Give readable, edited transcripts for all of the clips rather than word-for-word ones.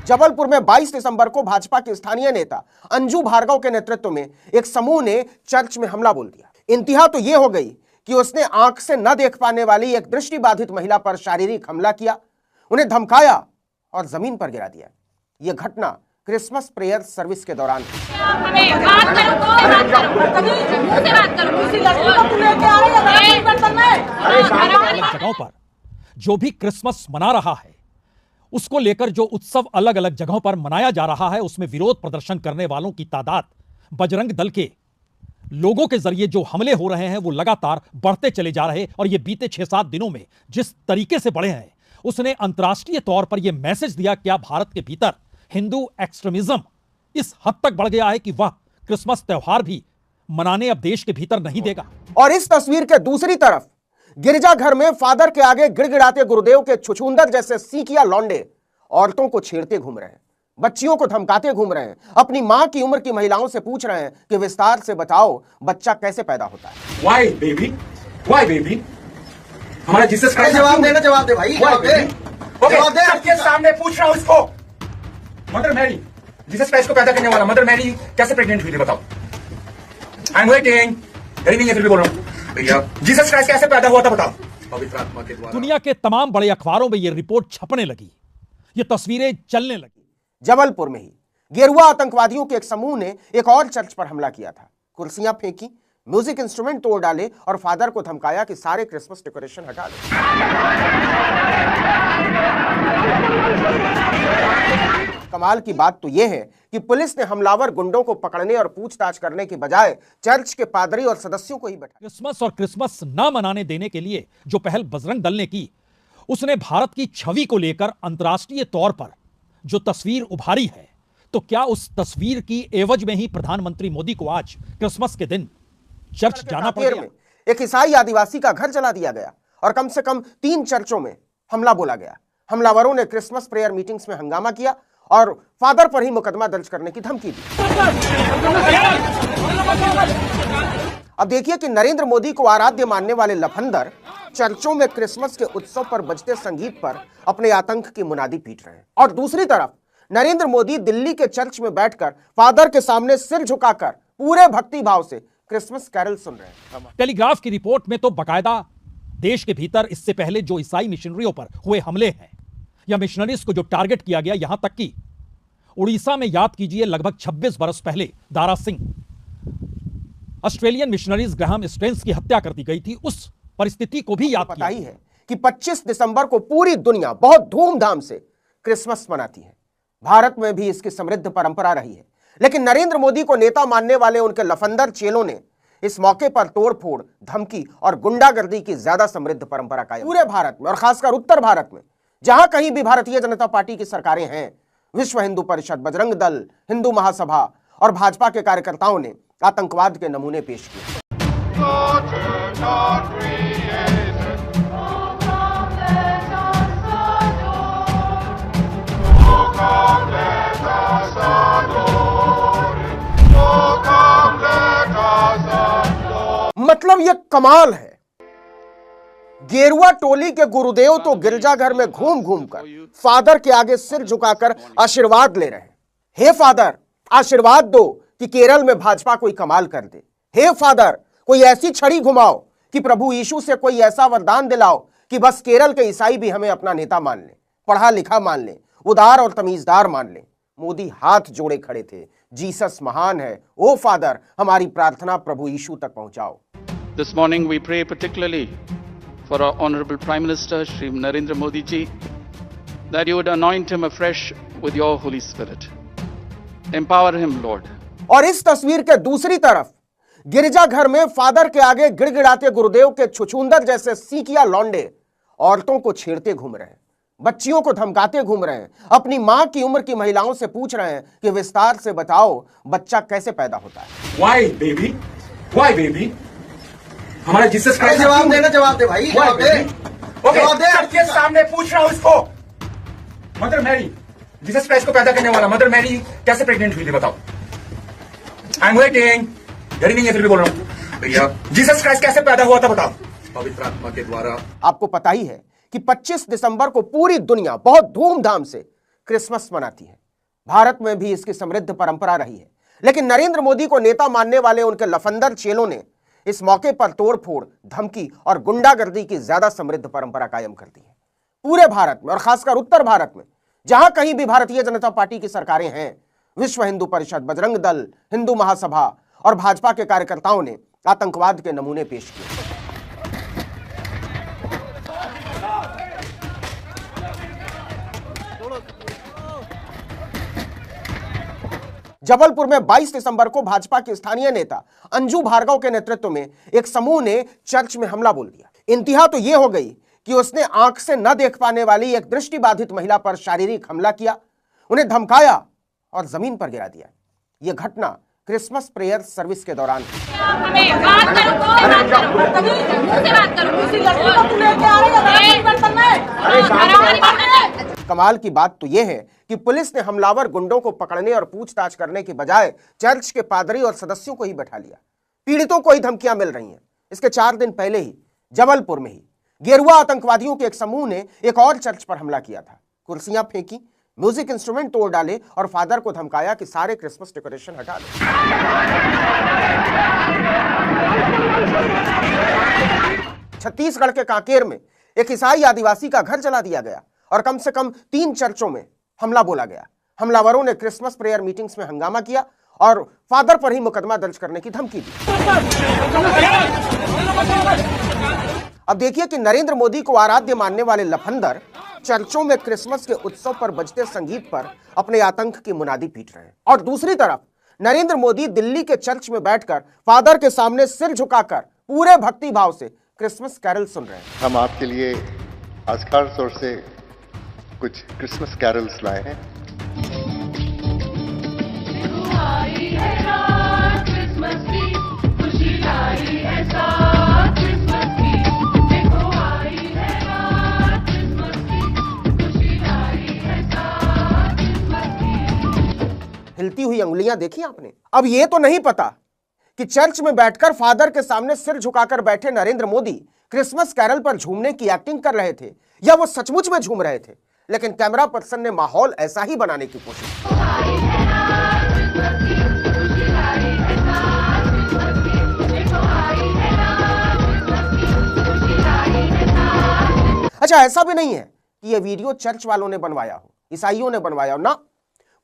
जबलपुर में 22 दिसंबर को भाजपा के स्थानीय नेता अंजू भार्गव के नेतृत्व में एक समूह ने चर्च में हमला बोल दिया। इंतहा तो यह हो गई कि उसने आंख से न देख पाने वाली एक दृष्टिबाधित महिला पर शारीरिक हमला किया, उन्हें धमकाया और जमीन पर गिरा दिया। यह घटना क्रिसमस प्रेयर सर्विस के दौरान जगहों पर जो भी क्रिसमस मना रहा है, उसको लेकर जो उत्सव अलग अलग जगहों पर मनाया जा रहा है, उसमें विरोध प्रदर्शन करने वालों की तादाद बजरंग दल के लोगों के जरिए जो हमले हो रहे हैं वो लगातार बढ़ते चले जा रहे। और ये बीते 6-7 दिनों में जिस तरीके से बढ़े हैं, उसने अंतर्राष्ट्रीय तौर पर यह मैसेज दिया कि भारत के भीतर हिंदू एक्सट्रीमिज्म इस हद तक बढ़ गया है कि वह क्रिसमस त्योहार भी मनाने अब देश के भीतर नहीं देगा। और इस तस्वीर के दूसरी तरफ गिरजाघर में फादर के आगे गिड़गिड़ाते गुरुदेव के छुछुंदर जैसे सीकिया लौंडे औरतों को छेड़ते घूम रहे हैं, बच्चियों को धमकाते घूम रहे हैं, अपनी मां की उम्र की महिलाओं से पूछ रहे हैं कि विस्तार से बताओ बच्चा कैसे पैदा होता है। Why baby? Why baby? हमारा जीसस क्राइस्ट जवाब दे भाई, जवाब दे। सबके सामने पूछ रहा हूं इसको। मदर मैरी, जीसस क्राइस्ट को पैदा करने वाला मदर मैरी कैसे प्रेग्नेंट हुई थी बताओ। I am waiting. नहीं है फिर भी बोल रहा हूं भैया, जीसस क्राइस्ट कैसे पैदा हुआ था बताओ। पवित्र आत्मा के द्वारा। दुनिया के तमाम बड़े अखबारों में यह रिपोर्ट छपने लगी, ये तस्वीरें चलने लगी। जबलपुर में ही गेरुआ आतंकवादियों के एक समूह ने एक और चर्च पर हमला किया था। कुर्सियां फेंकी, म्यूजिक इंस्ट्रूमेंट तोड़ डाले और फादर को धमकाया कि सारे क्रिसमस डेकोरेशन हटा दो। कमाल की बात तो यह है कि पुलिस ने हमलावर गुंडों को पकड़ने और पूछताछ करने की बजाय चर्च के पादरी और सदस्यों को ही बैठा। क्रिसमस और क्रिसमस न मनाने देने के लिए जो पहल बजरंग दल ने की, उसने भारत की छवि को लेकर अंतर्राष्ट्रीय तौर पर जो तस्वीर उभारी है, तो क्या उस तस्वीर की एवज में ही प्रधानमंत्री मोदी को आज क्रिसमस के दिन चर्च जाना पड़ेगा। एक ईसाई आदिवासी का घर जला दिया गया और कम से कम 3 चर्चों में हमला बोला गया। हमलावरों ने क्रिसमस प्रेयर मीटिंग्स में हंगामा किया और फादर पर ही मुकदमा दर्ज करने की धमकी दी। अब देखिए कि नरेंद्र मोदी को आराध्य मानने वाले लफंदर चर्चों में क्रिसमस के उत्सव पर बजते संगीत पर अपने आतंक की मुनादी पीट रहे हैं, और दूसरी तरफ नरेंद्र मोदी दिल्ली के चर्च में बैठकर फादर के सामने सिर झुकाकर पूरे भक्ति भाव से क्रिसमस कैरल सुन रहे हैं। टेलीग्राफ की रिपोर्ट में तो बकायदा देश के भीतर इससे पहले जो ईसाई मिशनरियों पर हुए हमले हैं या मिशनरीज को जो टारगेट किया गया, यहां तक कि उड़ीसा में याद कीजिए लगभग 26 बरस पहले Dara Singh Australian missionaries Graham strains की हत्या कर दी गई थी, उस परिस्थिति को भी याद पता ही है कि 25 दिसंबर को पूरी दुनिया बहुत धूमधाम से क्रिसमस मनाती है। भारत में भी इसकी समृद्ध परंपरा रही है, लेकिन नरेंद्र मोदी को नेता मानने वाले उनके लफंदर चेलों ने इस मौके पर तोड़फोड़, धमकी और गुंडागर्दी की ज्यादा समृद्ध परंपरा कायम। पूरे भारत में और खासकर उत्तर भारत में जहां कहीं भी भारतीय जनता पार्टी की सरकारें हैं, विश्व हिंदू परिषद, बजरंग दल, हिंदू महासभा और भाजपा के कार्यकर्ताओं ने आतंकवाद के नमूने पेश किए। मतलब ये कमाल है, गेरुआ टोली के गुरुदेव तो गिरजाघर में घूम घूमकर फादर के आगे सिर झुकाकर आशीर्वाद ले रहे हैं। हे फादर, आशीर्वाद दो कि केरल में भाजपा कोई कमाल कर दे। हे फादर, कोई ऐसी छड़ी घुमाओ कि प्रभु यीशु से कोई ऐसा वरदान दिलाओ कि बस केरल के ईसाई भी हमें अपना नेता मान ले, पढ़ा लिखा मान ले, उदार और तमीजदार मान ले। मोदी हाथ जोड़े खड़े थे, जीसस महान है, ओ फादर हमारी प्रार्थना प्रभु यीशु तक पहुंचाओ। This morning we pray particularly for our Honorable Prime Minister Shri Narendra Modi ji, that you would anoint him afresh with your Holy Spirit. Empower him, Lord. और इस तस्वीर के दूसरी तरफ गिरजाघर में फादर के आगे गिड़गिड़ाते गुरुदेव के छुछुंदर जैसे सीकिया लौंडे औरतों को छेड़ते घूम रहे हैं, बच्चियों को धमकाते घूम रहे हैं, अपनी मां की उम्र की महिलाओं से पूछ रहे हैं कि विस्तार से बताओ बच्चा कैसे पैदा होता है। Why baby? Why baby? हमारा जीसस क्राइस्ट जवाब दे भाई, जवाब दे। सबके सामने पूछ रहा हूं इसको। मदर मैरी, जीसस क्राइस्ट को पैदा करने वाला मदर मैरी कैसे प्रेग्नेंट हुई थी बताओ। I am waiting. नहीं है फिर भी बोल रहा हूं भैया, जीसस क्राइस्ट कैसे पैदा हुआ था बताओ। पवित्र आत्मा के द्वारा। आपको पता ही है कि 25 दिसंबर को पूरी दुनिया बहुत धूमधाम से क्रिसमस मनाती है। भारत में भी इसकी समृद्ध परंपरा रही है, लेकिन नरेंद्र मोदी को नेता मानने वाले उनके लफंदर चेलों ने इस मौके पर तोड़फोड़, धमकी और गुंडागर्दी की ज्यादा समृद्ध परंपरा कायम कर दी है। पूरे भारत में और खासकर उत्तर भारत में जहां कहीं भी भारतीय जनता पार्टी की सरकारें हैं, विश्व हिंदू परिषद, बजरंग दल, हिंदू महासभा और भाजपा के कार्यकर्ताओं ने आतंकवाद के नमूने पेश किए। जबलपुर में 22 दिसंबर को भाजपा के स्थानीय नेता अंजू भार्गव के नेतृत्व में एक समूह ने चर्च में हमला बोल दिया। इंतहा तो यह हो गई कि उसने आंख से न देख पाने वाली एक दृष्टिबाधित महिला पर शारीरिक हमला किया, उन्हें धमकाया और जमीन पर गिरा दिया। यह घटना क्रिसमस प्रेयर सर्विस के दौरान कमाल की बात तो यह है कि पुलिस ने हमलावर गुंडों को पकड़ने और पूछताछ करने के बजाय चर्च के पादरी और सदस्यों को ही बैठा लिया। पीड़ितों को ही धमकियां मिल रही हैं। इसके 4 दिन पहले ही जबलपुर में ही गेरुआ आतंकवादियों के एक समूह ने एक और चर्च पर हमला किया था। कुर्सियां फेंकी, म्यूजिक इंस्ट्रूमेंट तोड़ डाले और फादर को धमकाया कि सारे क्रिसमस डेकोरेशन हटा दो। छत्तीसगढ़ के कांकेर में एक ईसाई आदिवासी का घर जला दिया गया और कम से कम 3 चर्चों में हमला बोला गया। हमलावरों ने क्रिसमस प्रेयर मीटिंग्स में हंगामा किया और फादर पर ही मुकदमा दर्ज करने की धमकी दी। अब देखिए कि नरेंद्र मोदी को आराध्य मानने वाले लफंदर चर्चों में क्रिसमस के उत्सव पर बजते संगीत पर अपने आतंक की मुनादी पीट रहे हैं, और दूसरी तरफ नरेंद्र मोदी दिल्ली के चर्च में बैठकर फादर के सामने सिर झुकाकर पूरे भक्ति भाव से क्रिसमस कैरल सुन रहे हैं। हम आपके लिए आज खास तौर से कुछ क्रिसमस कैरल्स लाए हैं। हिलती हुई अंगुलियां देखी आपने। अब यह तो नहीं पता कि चर्च में बैठकर फादर के सामने सिर झुकाकर बैठे नरेंद्र मोदी क्रिसमस कैरल पर झूमने की एक्टिंग कर रहे थे या वो सचमुच में झूम रहे थे, लेकिन कैमरा पर्सन ने माहौल ऐसा ही बनाने की कोशिश की। अच्छा, ऐसा भी नहीं है कि यह वीडियो चर्च वालों ने बनवाया हो, ईसाइयों ने बनवाया हो, ना,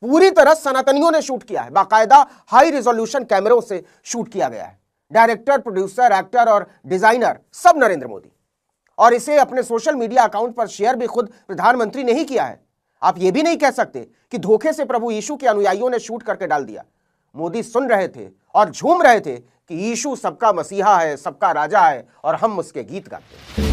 पूरी तरह सनातनियों ने शूट किया है। बाकायदा हाई रिजोल्यूशन कैमरों से शूट किया गया है। डायरेक्टर, प्रोड्यूसर, एक्टर और डिजाइनर सब नरेंद्र मोदी, और इसे अपने सोशल मीडिया अकाउंट पर शेयर भी खुद प्रधानमंत्री ने ही किया है। आप ये भी नहीं कह सकते कि धोखे से प्रभु यीशु के अनुयायियों ने शूट करके डाल दिया। मोदी सुन रहे थे और झूम रहे थे कि यीशु सबका मसीहा है, सबका राजा है और हम उसके गीत गाते हैं।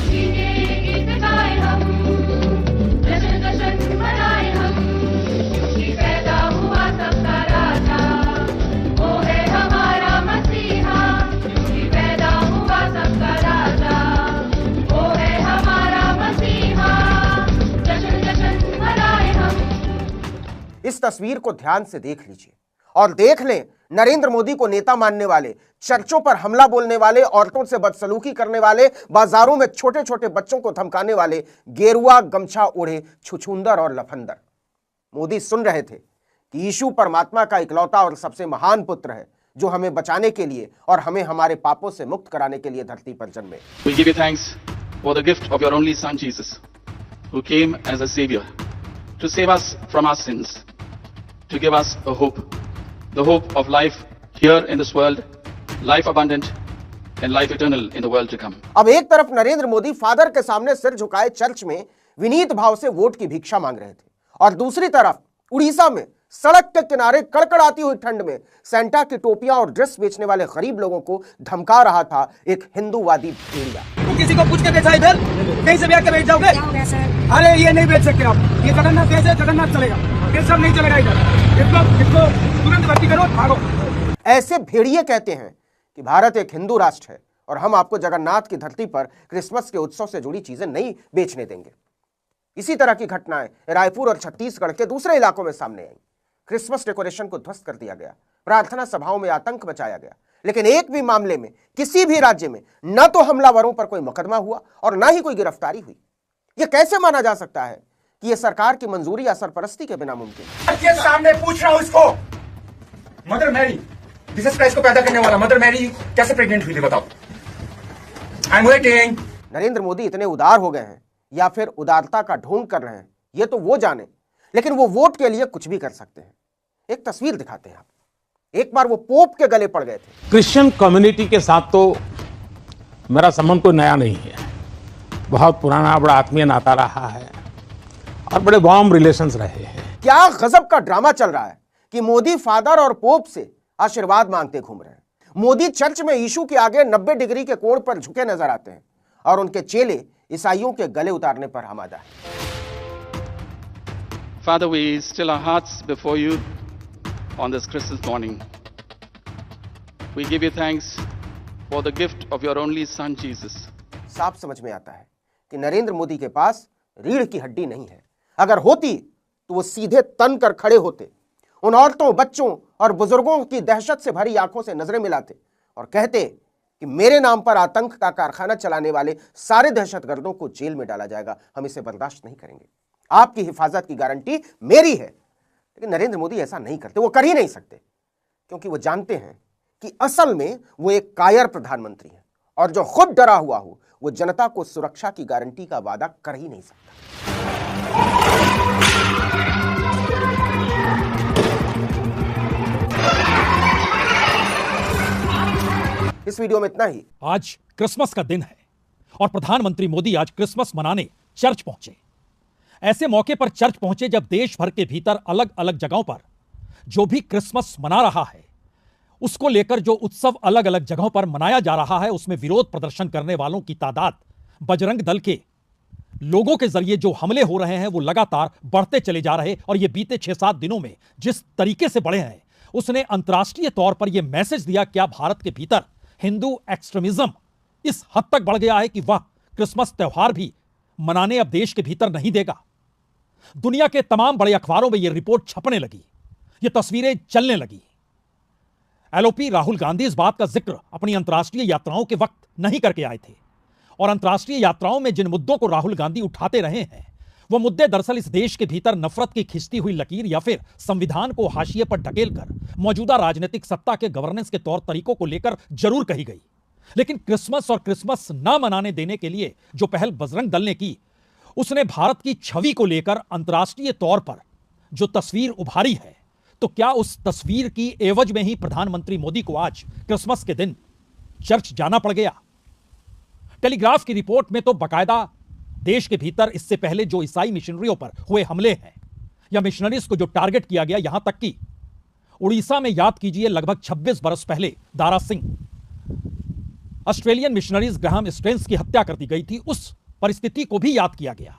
इस तस्वीर को ध्यान से देख लीजिए और देख लें नरेंद्र मोदी को नेता मानने वाले, चर्चों पर हमला बोलने वाले, औरतों से बदसलूकी करने वाले, बाजारों में छोटे छोटे बच्चों को धमकाने वाले गेरुआ गमछा ओढ़े छुछुंदर और लफंदर। मोदी सुन रहे थे कि यीशु परमात्मा का इकलौता और सबसे महान पुत्र है जो हमें बचाने के लिए और हमें हमारे पापों से मुक्त कराने के लिए धरती पर जन्मे। We give you thanks for the gift of your only son Jesus, who came as a savior to save us from our sins, to give us a hope, the hope of life here in this world, life abundant and life eternal in the world to come. अब एक तरफ Narendra Modi father के सामने सिर झुकाए church में विनीत भाव से वोट की भिक्षा मांग रहे थे, और दूसरी तरफ उड़ीसा में सड़क के किनारे कड़कड़ाती हुई ठंड में सेंटा की टोपियां और ड्रेस बेचने वाले गरीब लोगों को धमका रहा था एक हिंदूवादी भेड़िया। तो किसी को पूछ के बेचा इधर, कहीं से भी आके बैठ जाओगे? अरे ये नहीं बेच सकते आप, ये जगन्नाथ देश है, जगन्नाथ चलेगा, ये सब नहीं चलेगा इधर। इसको तुरंत भर्ती करो, भागो। ऐसे भेड़िए कहते हैं कि भारत एक हिंदू राष्ट्र है और हम आपको जगन्नाथ की धरती पर क्रिसमस के उत्सव से जुड़ी चीजें नहीं बेचने देंगे। इसी तरह की घटनाएं रायपुर और छत्तीसगढ़ के दूसरे इलाकों में सामने आई। क्रिसमस डेकोरेशन को ध्वस्त कर दिया गया, प्रार्थना सभाओं में आतंक मचाया गया, लेकिन एक भी मामले में किसी भी राज्य में न तो हमलावरों पर कोई मुकदमा हुआ और न ही कोई गिरफ्तारी हुई। यह कैसे माना जा सकता है कि यह सरकार की मंजूरी या सरपरस्ती के बिना मुमकिन है। के सामने पूछ रहा हूं इसको, मदर मैरी जीसस क्राइस्ट को पैदा करने वाला मदर मैरी कैसे प्रेग्नेंट हुई थी बताओ। I am waiting. Narendra Modi इतने उदार हो गए हैं या फिर उदारता का ढोंग कर रहे हैं, यह तो वो जाने, लेकिन वो वोट के लिए कुछ भी कर सकते हैं। एक तस्वीर दिखाते हैं आप। एक बार वो पोप के गले पड़ गए थे। क्रिश्चियन कम्युनिटी के साथ तो मेरा संबंध कोई नया नहीं है, बहुत पुराना बड़ा आत्मीय नाता रहा है और बड़े वार्म रिलेशंस रहे हैं। क्या गजब का ड्रामा चल रहा है कि मोदी फादर और पोप से आशीर्वाद मांगते घूम रहे हैं। मोदी चर्च में यीशु के आगे 90 डिग्री के कोण पर झुके नजर आते हैं और उनके चेले ईसाइयों के गले उतारने पर आमादा है। Father, we still our hearts before you on this Christmas morning. We give you thanks for the gift of your only son, Jesus. साफ समझ में आता है कि नरेंद्र मोदी के पास रीढ़ की हड्डी नहीं है। अगर होती तो वो सीधे तन कर खड़े होते, उन औरतों, बच्चों और बुजुर्गों की दहशत से भरी आंखों से नजरें मिलाते और कहते कि मेरे नाम पर आतंक का कारखाना चलाने वाले सारे दहशतगर्दों को जेल में डाला जाएगा, हम इसे बर्दाश्त नहीं करेंगे, आपकी हिफाजत की गारंटी मेरी है। लेकिन नरेंद्र मोदी ऐसा नहीं करते, वो कर ही नहीं सकते, क्योंकि वो जानते हैं कि असल में वो एक कायर प्रधानमंत्री हैं और जो खुद डरा हुआ हो वो जनता को सुरक्षा की गारंटी का वादा कर ही नहीं सकता। इस वीडियो में इतना ही। आज क्रिसमस का दिन है और प्रधानमंत्री मोदी आज क्रिसमस मनाने चर्च पहुंचे। ऐसे मौके पर चर्च पहुंचे जब देश भर के भीतर अलग अलग जगहों पर जो भी क्रिसमस मना रहा है, उसको लेकर जो उत्सव अलग अलग जगहों पर मनाया जा रहा है, उसमें विरोध प्रदर्शन करने वालों की तादाद बजरंग दल के लोगों के जरिए जो हमले हो रहे हैं वो लगातार बढ़ते चले जा रहे। और ये बीते 6-7 दिनों में जिस तरीके से बढ़े हैं, उसने अंतर्राष्ट्रीय तौर पर यह मैसेज दिया क्या भारत के भीतर हिंदू एक्सट्रीमिज्म इस हद तक बढ़ गया है कि वह क्रिसमस त्यौहार भी मनाने अब देश के भीतर नहीं देगा। दुनिया के तमाम बड़े अखबारों में यह रिपोर्ट छपने लगी, ये तस्वीरें चलने लगी। एलओपी राहुल गांधी इस बात का जिक्र अपनी अंतर्राष्ट्रीय यात्राओं के वक्त नहीं करके आए थे और अंतर्राष्ट्रीय यात्राओं में जिन मुद्दों को राहुल गांधी उठाते रहे हैं वो मुद्दे दरअसल इस देश के भीतर नफरत की खिंचती हुई लकीर या फिर संविधान को हाशिए पर ढकेलकर मौजूदा राजनीतिक सत्ता के गवर्नेंस के तौर तरीकों को लेकर जरूर कही गई। लेकिन क्रिसमस और क्रिसमस न मनाने देने के लिए जो पहल बजरंग दल ने की, उसने भारत की छवि को लेकर अंतर्राष्ट्रीय तौर पर जो तस्वीर उभारी है, तो क्या उस तस्वीर की एवज में ही प्रधानमंत्री मोदी को आज क्रिसमस के दिन चर्च जाना पड़ गया? टेलीग्राफ की रिपोर्ट में तो बाकायदा देश के भीतर इससे पहले जो ईसाई मिशनरियों पर हुए हमले हैं या मिशनरीज को जो टारगेट किया गया, यहां तक कि उड़ीसा में याद कीजिए लगभग 26 बरस पहले Dara Singh, Australian missionaries Graham strains की हत्या कर दी गई थी, उस परिस्थिति को भी याद किया गया।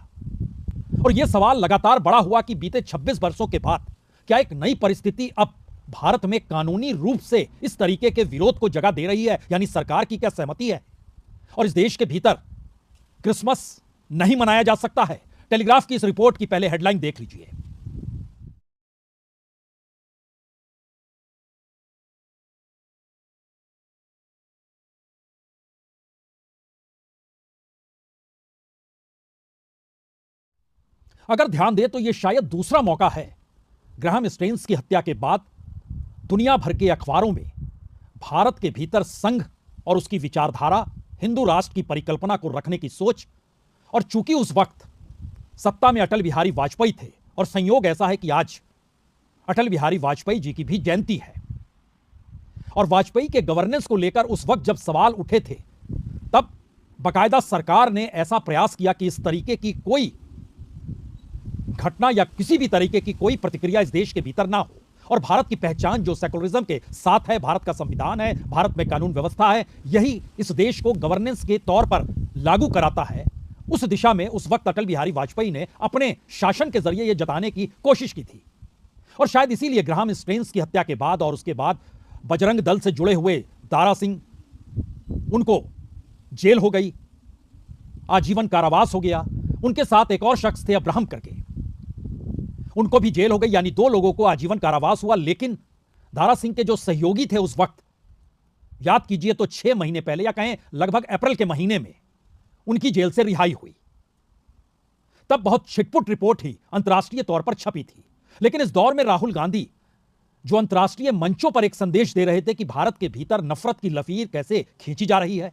और यह सवाल लगातार बड़ा हुआ कि बीते 26 वर्षों के बाद क्या एक नई परिस्थिति अब भारत में कानूनी रूप से इस तरीके के विरोध को जगह दे रही है, यानी सरकार की क्या सहमति है और इस देश के भीतर क्रिसमस नहीं मनाया जा सकता है? टेलीग्राफ की इस रिपोर्ट की पहले हेडलाइन देख लीजिए। अगर ध्यान दें तो यह शायद दूसरा मौका है ग्राहम स्ट्रेंस की हत्या के बाद दुनिया भर के अखबारों में भारत के भीतर संघ और उसकी विचारधारा, हिंदू राष्ट्र की परिकल्पना को रखने की सोच। और चूंकि उस वक्त सत्ता में अटल बिहारी वाजपेयी थे और संयोग ऐसा है कि आज अटल बिहारी वाजपेयी जी की भी जयंती है और वाजपेयी के गवर्नेंस को लेकर उस वक्त जब सवाल उठे थे, तब बाकायदा सरकार ने ऐसा प्रयास किया कि इस तरीके की कोई घटना या किसी भी तरीके की कोई प्रतिक्रिया इस देश के भीतर ना हो। और भारत की पहचान जो सेकुलरिज्म के साथ है, भारत का संविधान है, भारत में कानून व्यवस्था है, यही इस देश को गवर्नेंस के तौर पर लागू कराता है। उस दिशा में उस वक्त अटल बिहारी वाजपेयी ने अपने शासन के जरिए यह जताने की कोशिश की थी और शायद इसीलिए ग्राहम स्ट्रेंस की हत्या के बाद और उसके बाद बजरंग दल से जुड़े हुए दारा सिंह, उनको जेल हो गई, आजीवन कारावास हो गया। उनके साथ एक और शख्स थे अब्राहम करके, उनको भी जेल हो गई, यानी 2 लोगों को आजीवन कारावास हुआ। लेकिन दारा सिंह के जो सहयोगी थे उस वक्त, याद कीजिए तो 6 महीने पहले या कहें लगभग अप्रैल के महीने में उनकी जेल से रिहाई हुई। तब बहुत छिटपुट रिपोर्ट ही अंतर्राष्ट्रीय तौर पर छपी थी। लेकिन इस दौर में राहुल गांधी जो अंतर्राष्ट्रीय मंचों पर एक संदेश दे रहे थे कि भारत के भीतर नफरत की लकीर कैसे खींची जा रही है,